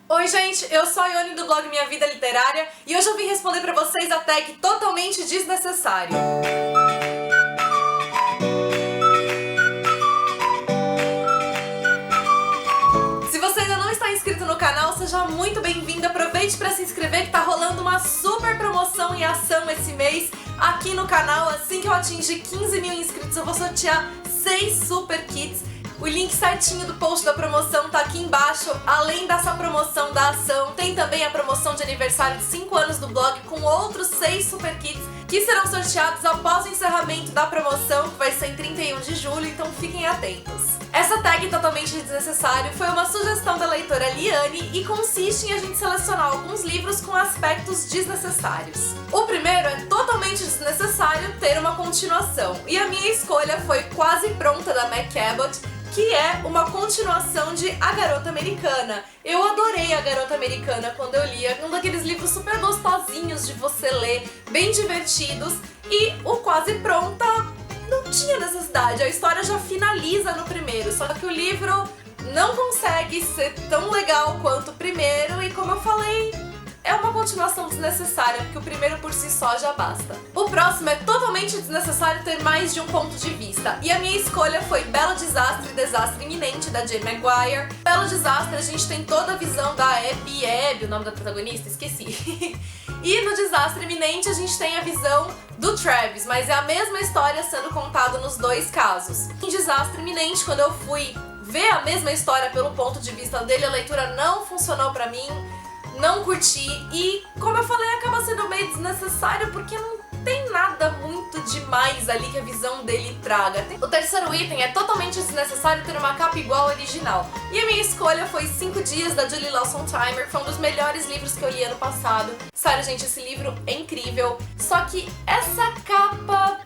Oi gente, eu sou a Ione do blog Minha Vida Literária e hoje eu vim responder pra vocês a tag totalmente desnecessário. Se você ainda não está inscrito no canal, seja muito bem-vindo, aproveite para se inscrever que tá rolando uma super promoção em ação esse mês aqui no canal. Assim que eu atingir 15 mil inscritos eu vou sortear 6 super kits. O link certinho do post da promoção tá aqui embaixo. Além dessa promoção da ação, tem também a promoção de aniversário de 5 anos do blog com outros 6 super kits que serão sorteados após o encerramento da promoção, que vai ser em 31 de julho, então fiquem atentos. Essa tag totalmente desnecessário foi uma sugestão da leitora Liane e consiste em a gente selecionar alguns livros com aspectos desnecessários. O primeiro é totalmente desnecessário ter uma continuação, e a minha escolha foi Quase Pronta, da Meg Cabot, que é uma continuação de A Garota Americana. Eu adorei A Garota Americana quando eu lia, um daqueles livros super gostosinhos de você ler, bem divertidos, e o Quase Pronta não tinha necessidade, a história já finaliza no primeiro, só que o livro não consegue ser tão legal quanto o primeiro e, como eu falei, é uma continuação desnecessária, porque o primeiro por si só já basta. O próximo é totalmente desnecessário ter mais de um ponto de vista, e a minha escolha foi Belo Desastre e Desastre Iminente, da Jane Maguire. Belo Desastre a gente tem toda a visão da Abby, o nome da protagonista, esqueci. E no Desastre Iminente a gente tem a visão do Travis, mas é a mesma história sendo contada nos dois casos. Em Desastre Iminente, quando eu fui ver a mesma história pelo ponto de vista dele, a leitura não funcionou pra mim, não curti e, como eu falei, acaba sendo meio desnecessário porque não tem nada muito demais ali que a visão dele traga. O terceiro item é totalmente desnecessário ter uma capa igual ao original. E a minha escolha foi 5 Dias, da Julie Lawson Timer, que foi um dos melhores livros que eu li ano passado. Sério, gente, esse livro é incrível, só que essa capa,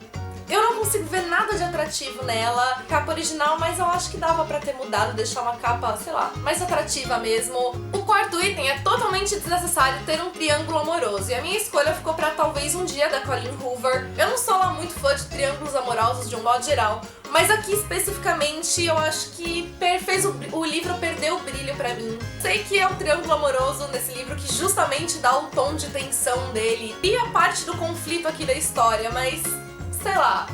eu não consigo ver nada de atrativo nela. Capa original, mas eu acho que dava pra ter mudado, deixar uma capa, sei lá, mais atrativa mesmo. O quarto item é totalmente desnecessário ter um triângulo amoroso, e a minha escolha ficou pra Talvez um Dia, da Colleen Hoover. Eu não sou lá muito fã de triângulos amorosos de um modo geral, mas aqui especificamente eu acho que fez o livro perder o brilho pra mim. Sei que é um triângulo amoroso nesse livro que justamente dá o tom de tensão dele e a parte do conflito aqui da história, mas sei lá,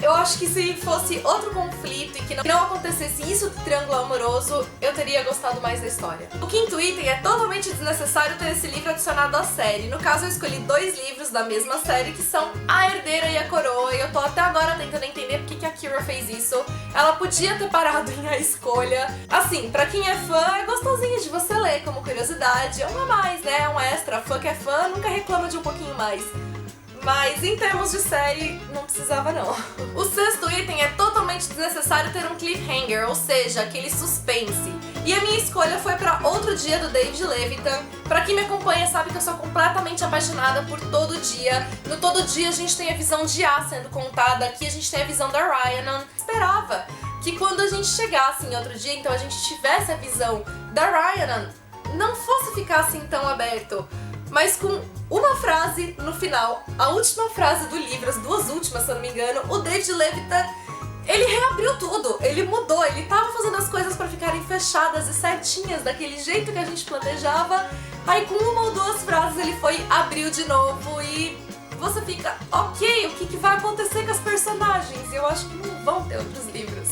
eu acho que se fosse outro conflito e que não acontecesse isso do triângulo amoroso, eu teria gostado mais da história. O quinto item é totalmente desnecessário ter esse livro adicionado à série. No caso, eu escolhi 2 livros da mesma série, que são A Herdeira e a Coroa, e eu tô até agora tentando entender por que a Kira fez isso. Ela podia ter parado em A Escolha. Assim, pra quem é fã, é gostosinho de você ler como curiosidade, é um a mais, né? É um extra. Fã que é fã nunca reclama de um pouquinho mais. Mas em termos de série, não precisava não. O sexto item é totalmente desnecessário ter um cliffhanger, ou seja, aquele suspense. E a minha escolha foi pra Outro Dia, do David Levitan. Pra quem me acompanha sabe que eu sou completamente apaixonada por Todo Dia. No Todo Dia a gente tem a visão de A sendo contada, aqui a gente tem a visão da Rhiannon. Esperava que quando a gente chegasse em Outro Dia, então a gente tivesse a visão da Rhiannon, não fosse ficar assim tão aberto, mas com uma frase no final, a última frase do livro, as 2 últimas, se eu não me engano, o David Levitan, ele reabriu tudo, ele mudou, ele tava fazendo as coisas pra ficarem fechadas e certinhas, daquele jeito que a gente planejava, aí com 1 ou 2 frases ele abriu de novo e você fica, ok, o que vai acontecer com as personagens? Eu acho que não vão ter outros livros.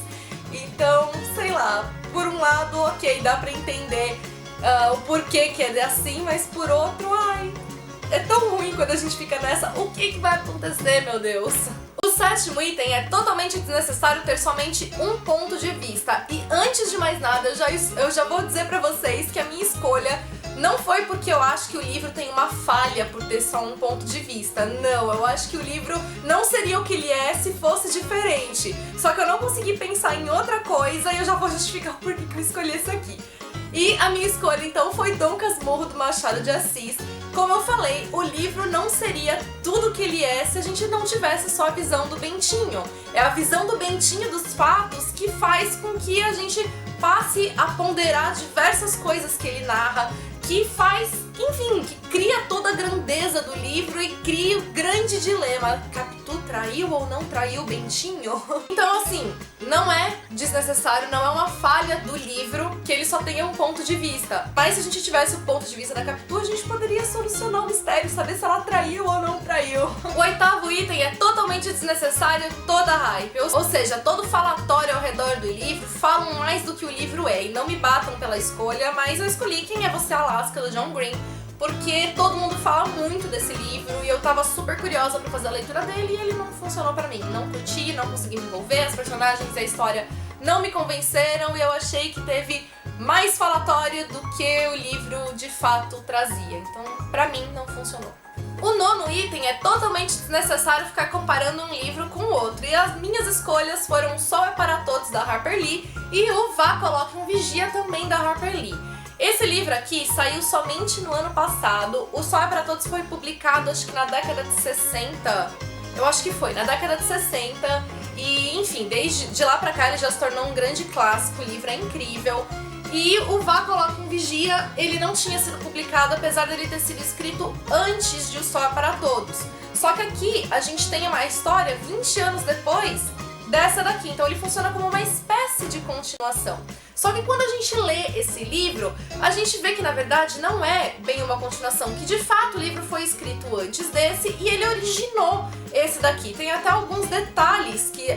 Então, sei lá, por um lado, ok, dá pra entender o porquê que é assim, mas por outro, ai, é tão ruim quando a gente fica nessa, o que vai acontecer, meu Deus? O sétimo item é totalmente desnecessário ter somente um ponto de vista. E antes de mais nada, eu já vou dizer pra vocês que a minha escolha não foi porque eu acho que o livro tem uma falha por ter só um ponto de vista. Não, eu acho que o livro não seria o que ele é se fosse diferente. Só que eu não consegui pensar em outra coisa e eu já vou justificar por que eu escolhi esse aqui. E a minha escolha então foi Dom Casmurro, do Machado de Assis. Como eu falei, o livro não seria tudo o que ele é se a gente não tivesse só a visão do Bentinho. É a visão do Bentinho dos fatos que faz com que a gente passe a ponderar diversas coisas que ele narra, que faz enfim, que cria toda a grandeza do livro e cria o grande dilema. Capitu traiu ou não traiu Bentinho? Então assim, não é desnecessário, não é uma falha do livro que ele só tenha um ponto de vista. Mas se a gente tivesse o ponto de vista da Capitu, a gente poderia solucionar o mistério, saber se ela traiu ou não traiu. O oitavo item é totalmente desnecessário, toda a hype. Ou seja, todo falatório ao redor do livro falam mais do que o livro é. E não me batam pela escolha, mas eu escolhi Quem é Você, Alaska, do John Green, porque todo mundo fala muito desse livro e eu tava super curiosa pra fazer a leitura dele e ele não funcionou pra mim. Não curti, não consegui me envolver, as personagens e a história não me convenceram e eu achei que teve mais falatório do que o livro de fato trazia. Então, pra mim, não funcionou. O nono item é totalmente desnecessário ficar comparando um livro com o outro. E as minhas escolhas foram O Sol é para Todos, da Harper Lee, e O Vá Coloque um Vigia, também da Harper Lee. Esse livro aqui saiu somente no ano passado. O Sol é para Todos foi publicado, acho que na década de 60. Eu acho que foi, na década de 60. E, enfim, desde lá pra cá ele já se tornou um grande clássico, o livro é incrível. E o Vá Coloque um Vigia, ele não tinha sido publicado, apesar dele ter sido escrito antes de O Sol é para Todos. Só que aqui a gente tem uma história 20 anos depois dessa daqui, então ele funciona como uma espécie de continuação. Só que quando a gente lê esse livro, a gente vê que na verdade não é bem uma continuação, que de fato o livro foi escrito antes desse e ele originou esse daqui. Tem até alguns detalhes que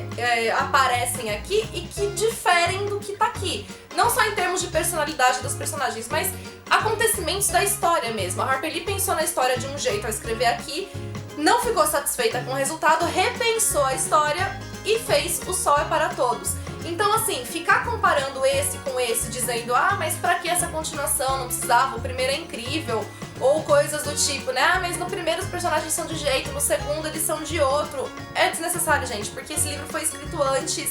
aparecem aqui e que diferem do que tá aqui. Não só em termos de personalidade dos personagens, mas acontecimentos da história mesmo. A Harper Lee pensou na história de um jeito ao escrever aqui, não ficou satisfeita com o resultado, repensou a história e fez O Sol é para Todos. Então assim, ficar comparando esse com esse, dizendo ah, mas pra que essa continuação, não precisava, o primeiro é incrível, ou coisas do tipo, né, ah, mas no primeiro os personagens são de um jeito, no segundo eles são de outro, é desnecessário, gente, porque esse livro foi escrito antes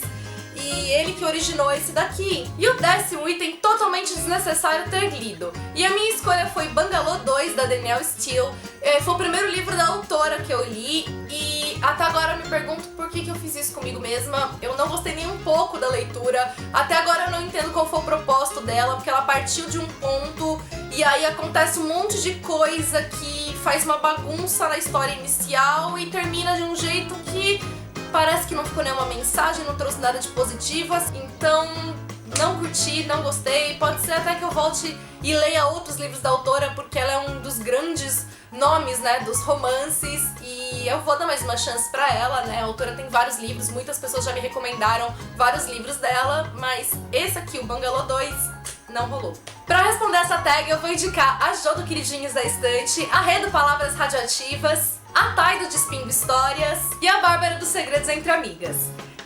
e ele que originou esse daqui. E o décimo item, totalmente desnecessário ter lido. E a minha escolha foi Bangalô 2, da Danielle Steel. Foi o primeiro livro da autora que eu li e até agora eu me pergunto por que eu fiz isso comigo mesma. Eu não gostei nem um pouco da leitura. Até agora eu não entendo qual foi o propósito dela, porque ela partiu de um ponto e aí acontece um monte de coisa que faz uma bagunça na história inicial e termina de um jeito que parece que não ficou nenhuma mensagem, não trouxe nada de positivo, então não curti, não gostei. Pode ser até que eu volte e leia outros livros da autora, porque ela é um dos grandes nomes, né, dos romances, e eu vou dar mais uma chance pra ela, né. A autora tem vários livros, muitas pessoas já me recomendaram vários livros dela, mas esse aqui, o Bangalô 2, não rolou. Pra responder essa tag, eu vou indicar a Jo do Queridinhos da Estante, a Rê do Palavras Radioativas, a Thay do Despimbo Histórias e a Bárbara dos Segredos Entre Amigas.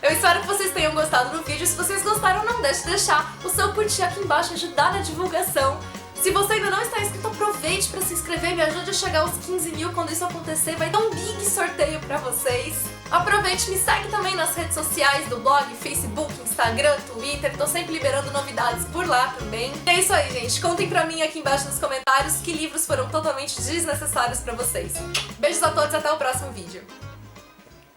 Eu espero que vocês tenham gostado do vídeo. Se vocês gostaram, não deixe de deixar o seu curtir aqui embaixo, ajudar na divulgação. Se você ainda não está inscrito, aproveite para se inscrever, me ajude a chegar aos 15 mil. Quando isso acontecer, vai ter um big sorteio para vocês. Aproveite, me segue também nas redes sociais do blog, Facebook, Instagram, Twitter. Tô sempre liberando novidades por lá também. E é isso aí, gente. Contem pra mim aqui embaixo nos comentários que livros foram totalmente desnecessários pra vocês. Beijos a todos e até o próximo vídeo.